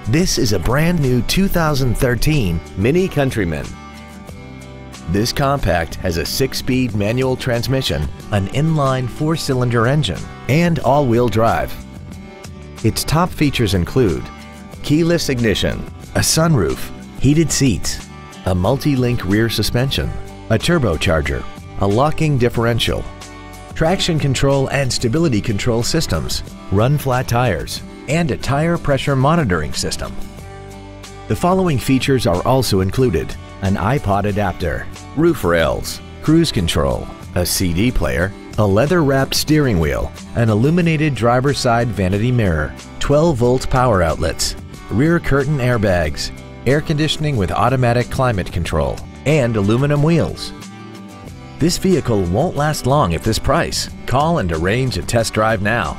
This is a brand new 2013 Mini Countryman. This compact has a 6-speed manual transmission, an inline 4-cylinder engine, and all-wheel drive. Its top features include keyless ignition, a sunroof, heated seats, a multi-link rear suspension, a turbocharger, a locking differential, traction control and stability control systems, run-flat tires, and a tire pressure monitoring system. The following features are also included: an iPod adapter, roof rails, cruise control, a CD player, a leather-wrapped steering wheel, an illuminated driver's side vanity mirror, 12-volt power outlets, rear curtain airbags, air conditioning with automatic climate control, and aluminum wheels. This vehicle won't last long at this price. Call and arrange a test drive now.